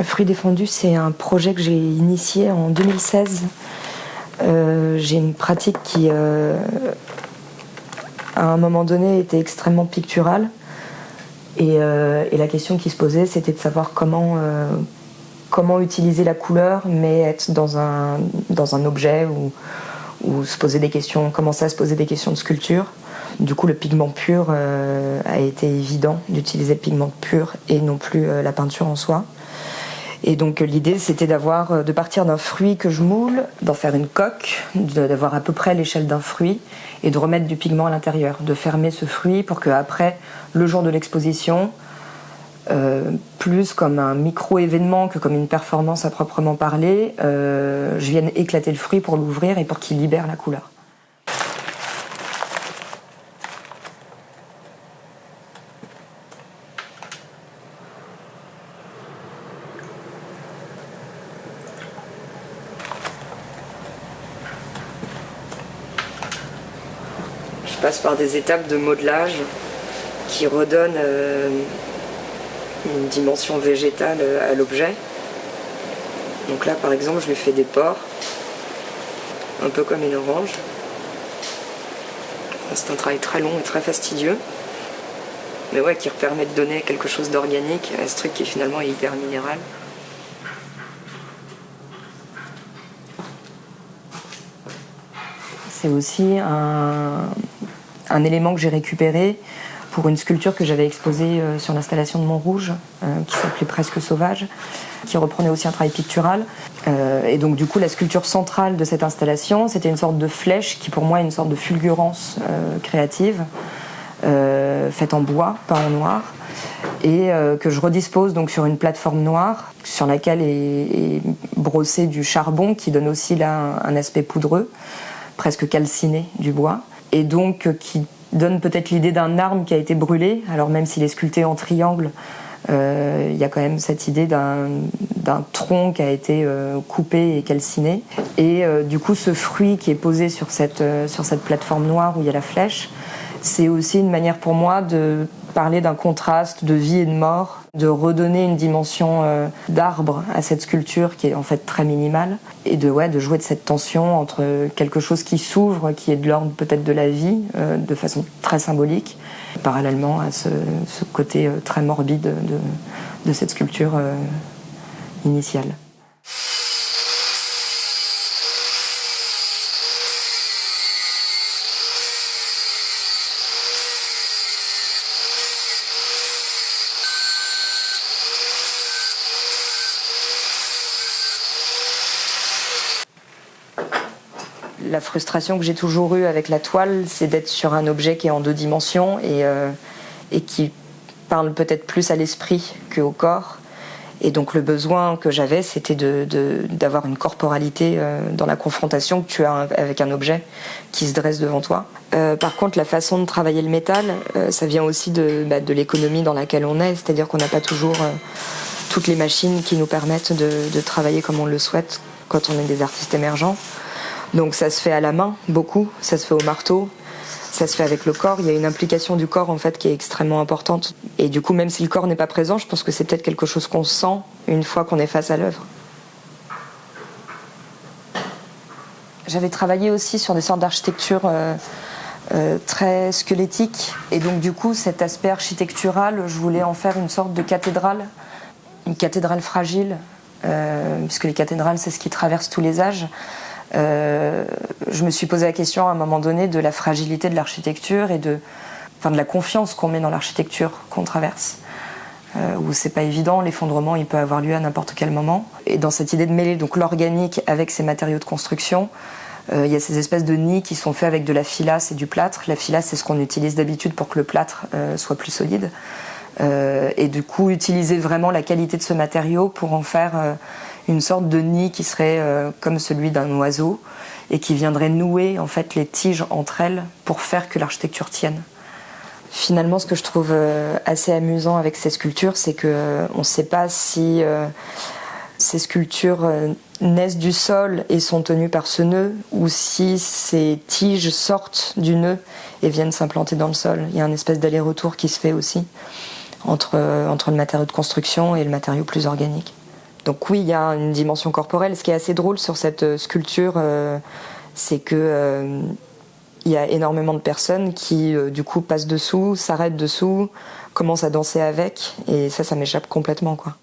Fruits défendus, c'est un projet que j'ai initié en 2016. J'ai une pratique qui, à un moment donné, était extrêmement picturale. Et la question qui se posait, c'était de savoir comment utiliser la couleur, mais être dans un objet ou se poser des questions, commencer à se poser des questions de sculpture. Du coup, le pigment pur a été évident d'utiliser le pigment pur et non plus la peinture en soi. Et donc l'idée, c'était de partir d'un fruit que je moule, d'en faire une coque, d'avoir à peu près l'échelle d'un fruit et de remettre du pigment à l'intérieur, de fermer ce fruit pour qu'après, le jour de l'exposition, plus comme un micro-événement que comme une performance à proprement parler, je vienne éclater le fruit pour l'ouvrir et pour qu'il libère la couleur. Je passe par des étapes de modelage qui redonnent une dimension végétale à l'objet. Donc là, par exemple, je lui fais des pores, un peu comme une orange. C'est un travail très long et très fastidieux, mais ouais, qui permet de donner quelque chose d'organique à ce truc qui finalement est hyper minéral. C'est aussi un élément que j'ai récupéré pour une sculpture que j'avais exposée sur l'installation de Montrouge, qui s'appelait Presque Sauvage, qui reprenait aussi un travail pictural. Et donc du coup, la sculpture centrale de cette installation, c'était une sorte de flèche qui pour moi est une sorte de fulgurance créative, faite en bois, peint en noir, et que je redispose donc sur une plateforme noire, sur laquelle est brossé du charbon, qui donne aussi là un aspect poudreux, presque calciné du bois, et donc qui donne peut-être l'idée d'un arbre qui a été brûlé. Alors même s'il est sculpté en triangle, il y a quand même cette idée d'un tronc qui a été coupé et calciné. Et du coup, ce fruit qui est posé sur cette plateforme noire où il y a la flèche, c'est aussi une manière pour moi de parler d'un contraste de vie et de mort, de redonner une dimension d'arbre à cette sculpture qui est en fait très minimale, et de jouer de cette tension entre quelque chose qui s'ouvre, qui est de l'ordre peut-être de la vie, de façon très symbolique, parallèlement à ce côté très morbide de cette sculpture initiale. La frustration que j'ai toujours eue avec la toile, c'est d'être sur un objet qui est en 2 dimensions et qui parle peut-être plus à l'esprit qu'au corps. Et donc le besoin que j'avais, c'était d'avoir une corporalité dans la confrontation que tu as avec un objet qui se dresse devant toi. Par contre, la façon de travailler le métal, ça vient aussi de l'économie dans laquelle on est, c'est-à-dire qu'on n'a pas toujours toutes les machines qui nous permettent de travailler comme on le souhaite quand on est des artistes émergents. Donc ça se fait à la main, beaucoup, ça se fait au marteau, ça se fait avec le corps. Il y a une implication du corps en fait qui est extrêmement importante. Et du coup, même si le corps n'est pas présent, je pense que c'est peut-être quelque chose qu'on sent une fois qu'on est face à l'œuvre. J'avais travaillé aussi sur des sortes d'architecture très squelettique. Et donc du coup, cet aspect architectural, je voulais en faire une sorte de cathédrale, une cathédrale fragile, puisque les cathédrales, c'est ce qui traverse tous les âges. Je me suis posé la question à un moment donné de la fragilité de l'architecture et de la confiance qu'on met dans l'architecture qu'on traverse, où c'est pas évident, l'effondrement il peut avoir lieu à n'importe quel moment. Et dans cette idée de mêler donc l'organique avec ces matériaux de construction, il y a ces espèces de nids qui sont faits avec de la filasse et du plâtre. La filasse, c'est ce qu'on utilise d'habitude pour que le plâtre soit plus solide. Et du coup, utiliser vraiment la qualité de ce matériau pour en faire une sorte de nid qui serait comme celui d'un oiseau et qui viendrait nouer en fait les tiges entre elles pour faire que l'architecture tienne. Finalement, ce que je trouve assez amusant avec ces sculptures, c'est qu'on ne sait pas si ces sculptures naissent du sol et sont tenues par ce nœud, ou si ces tiges sortent du nœud et viennent s'implanter dans le sol. Il y a une espèce d'aller-retour qui se fait aussi entre le matériau de construction et le matériau plus organique. Donc oui, il y a une dimension corporelle. Ce qui est assez drôle sur cette sculpture, c'est que il y a énormément de personnes qui, du coup, passent dessous, s'arrêtent dessous, commencent à danser avec, et ça m'échappe complètement, quoi.